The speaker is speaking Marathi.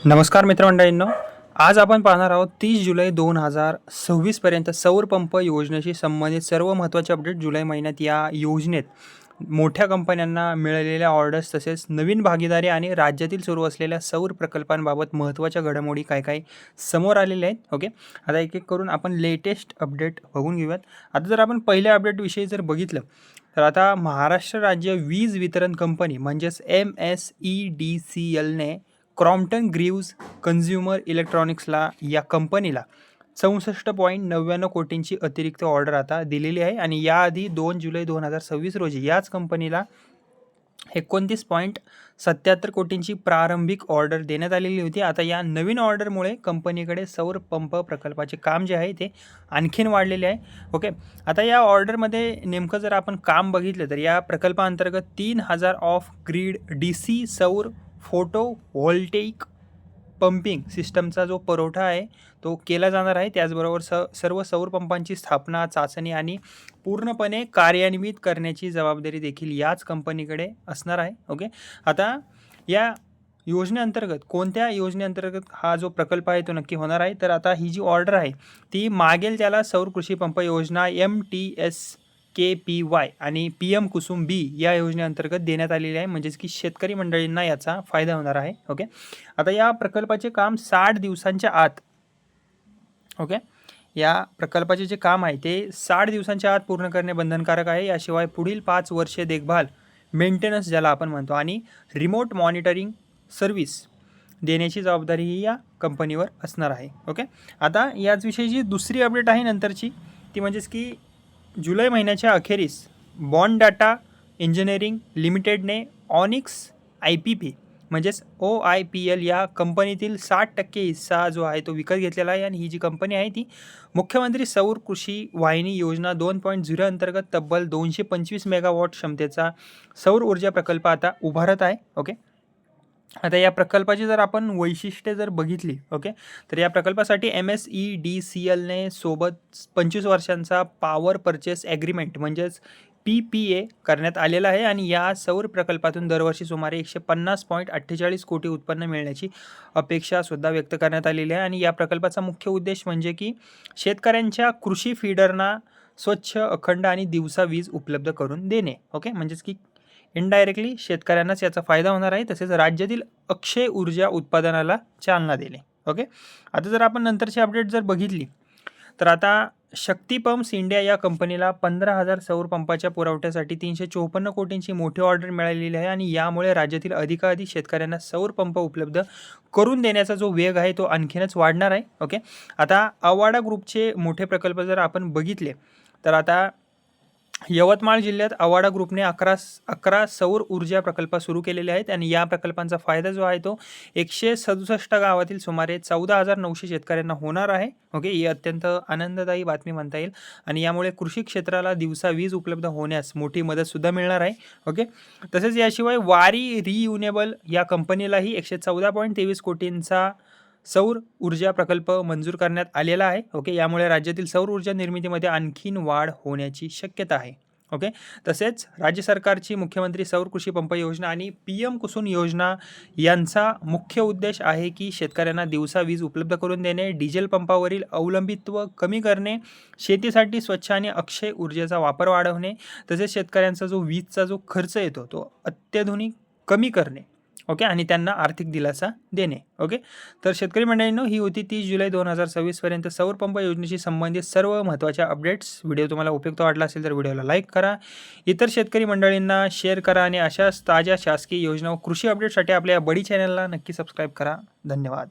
नमस्कार मित्रमंडळींनो, आज आपण पाहणार आहोत 30 जुलै 2026 पर्यंत सौर पंप योजनेशी संबंधित सर्व महत्त्वाचे अपडेट. जुलै महिन्यात या योजनेत मोठ्या कंपन्यांना मिळालेल्या ऑर्डर्स, तसेच नवीन भागीदारी आणि राज्यातील सुरू असलेल्या सौर प्रकल्पांबाबत महत्त्वाच्या घडामोडी काय काय समोर आलेल्या आहेत. ओके, आता एक एक करून आपण लेटेस्ट अपडेट बघून घेऊयात. आता जर आपण पहिल्या अपडेटविषयी जर बघितलं तर आता महाराष्ट्र राज्य वीज वितरण कंपनी म्हणजेच MSEDCLने क्रॉम्प्टन ग्रीव्ज कन्झ्युमर इलेक्ट्रॉनिक्सला या कंपनीला 64.99 कोटींची अतिरिक्त ऑर्डर आता दिलेली आहे. आणि याआधी 2 जुलै 2026 रोजी याच कंपनीला 29.77 कोटींची प्रारंभिक ऑर्डर देण्यात आलेली होती. आता या नवीन ऑर्डरमुळे कंपनीकडे सौर पंप प्रकल्पाचे काम जे आहे ते आणखीन वाढलेले आहे. ओके, आता या ऑर्डरमध्ये नेमकं जर आपण काम बघितलं तर या प्रकल्पाअंतर्गत 3000 ऑफ ग्रीड DC सौर फोटो व्होल्टेइक पंपिंग सिस्टमचा जो पुरवठा आहे तो केला जाणार आहे. त्याचबरोबर सर्व सौर पंपांची स्थापना, चाचणी आणि पूर्णपणे कार्यान्वित करण्याची जबाबदारी देखील याच कंपनीकडे असणार आहे. ओके, आता या योजनेअंतर्गत कोणत्या योजनेअंतर्गत हा जो प्रकल्प आहे तो नक्की होणार आहे, तर आता ही जी ऑर्डर आहे ती मागेल त्याला सौर कृषी पंप योजना MTSKPY आणि PM कुसुम B या योजनेअंतर्गत देण्यात आलेली आहे. म्हणजेच की शेतकरी मंडळींना याचा फायदा होणार आहे. ओके, आता या प्रकल्पाचे काम 60 दिवसांच्या आत, ओके, या प्रकल्पाचे जे काम आहे ते 60 दिवसांच्या आत पूर्ण करणे बंधनकारक आहे. याशिवाय पुढील 5 वर्षे देखभाल, मेंटेनन्स ज्याला आपण म्हणतो, आणि रिमोट मॉनिटरिंग सर्व्हिस देण्याची जबाबदारी ही या कंपनीवर असणार आहे. ओके, आता याचविषयी जी दुसरी अपडेट आहे नंतरची ती म्हणजेच की जुलै महिन्याच्या अखेरीस बॉन्ड डाटा इंजिनिअरिंग लिमिटेडने ऑनिक्स IPP म्हणजेच OIPL या कंपनीतील 60% हिस्सा जो आहे तो विकत घेतलेला आहे. आणि ही जी कंपनी आहे ती मुख्यमंत्री सौर कृषी वाहिनी योजना 2.0 अंतर्गत तब्बल 225 मेगावॉट क्षमतेचा सौर ऊर्जा प्रकल्प आता उभारत आहे. ओके, आता या प्रकल्पाची जर आपण वैशिष्ट्ये जर बघितली, ओके, तर या प्रकल्पासाठी MSEDCLने सोबत 25 वर्षांचा पॉवर परचेस ॲग्रीमेंट म्हणजेच PPA करण्यात आलेला आहे. आणि या सौर प्रकल्पातून दरवर्षी सुमारे 150.48 कोटी उत्पन्न मिळण्याची अपेक्षा सुद्धा व्यक्त करण्यात आलेली आहे. आणि या प्रकल्पाचा मुख्य उद्देश म्हणजे की शेतकऱ्यांच्या कृषी फीडरना स्वच्छ, अखंड आणि दिवसा वीज उपलब्ध करून देणे. ओके, म्हणजेच की इनडायरेक्टली शेतकऱ्यांनाच याचा फायदा होणार आहे, तसेच राज्यातील अक्षय ऊर्जा उत्पादनाला चालना देणे. ओके, आता जर आपण नंतरची अपडेट जर बघितली तर आता शक्ती पंप्स इंडिया या कंपनीला 15,000 सौर पंपाच्या पुरवठ्यासाठी 354 कोटींची मोठी ऑर्डर मिळालेली आहे. आणि यामुळे राज्यातील अधिकाधिक शेतकऱ्यांना सौर पंप उपलब्ध करून देण्याचा जो वेग आहे तो आणखीनच वाढणार आहे. ओके, आता अवाडा ग्रुपचे मोठे प्रकल्प जर आपण बघितले तर आता यवतमाळ जिल्ह्यात अवाडा ग्रुपने 11 सौर ऊर्जा प्रकल्प सुरू केलेले आहेत. आणि या प्रकल्पांचा फायदा जो आहे तो 167 गावातील सुमारे 14,900 शेतकऱ्यांना होणार आहे. ओके, ही अत्यंत आनंददायी बातमी म्हणता येईल. आणि यामुळे कृषी क्षेत्राला दिवसा वीज उपलब्ध होण्यास मोठी मदतसुद्धा मिळणार आहे. ओके, तसेच याशिवाय वारी रियुनेबल या कंपनीलाही 114.23 कोटींचा सौर ऊर्जा प्रकल्प मंजूर करण्यात आलेला आहे. ओके, यामुळे राज्यातील सौर ऊर्जा निर्मितीमध्ये आणखीन वाढ होण्याची शक्यता आहे. ओके, तसेच राज्य सरकारची मुख्यमंत्री सौर कृषी पंप योजना आणि PM कुसुम योजना यांचा मुख्य उद्देश आहे की शेतकऱ्यांना दिवसा वीज उपलब्ध करून देणे, डिझेल पंपावरील अवलंबित्व कमी करणे, शेतीसाठी स्वच्छ आणि अक्षय ऊर्जेचा वापर वाढवणे, तसेच शेतकऱ्यांचा जो वीजचा जो खर्च येतो तो अत्याधुनिक कमी करणे. ओके, आणि त्यांना आर्थिक दिलासा देणे. ओके, तर शेतकरी मंडळींनो, ही होती 30 जुलै 2026 पर्यंत सौर पंप योजनेशी संबंधित सर्व महत्त्वाच्या अपडेट्स. व्हिडिओ तुम्हाला उपयुक्त वाटला असेल तर व्हिडिओला लाईक करा, इतर शेतकरी मंडळींना शेअर करा, आणि अशाच ताज्या शासकीय योजना व कृषी अपडेटसाठी आपल्या या बडी चॅनलला नक्की सबस्क्राईब करा. धन्यवाद.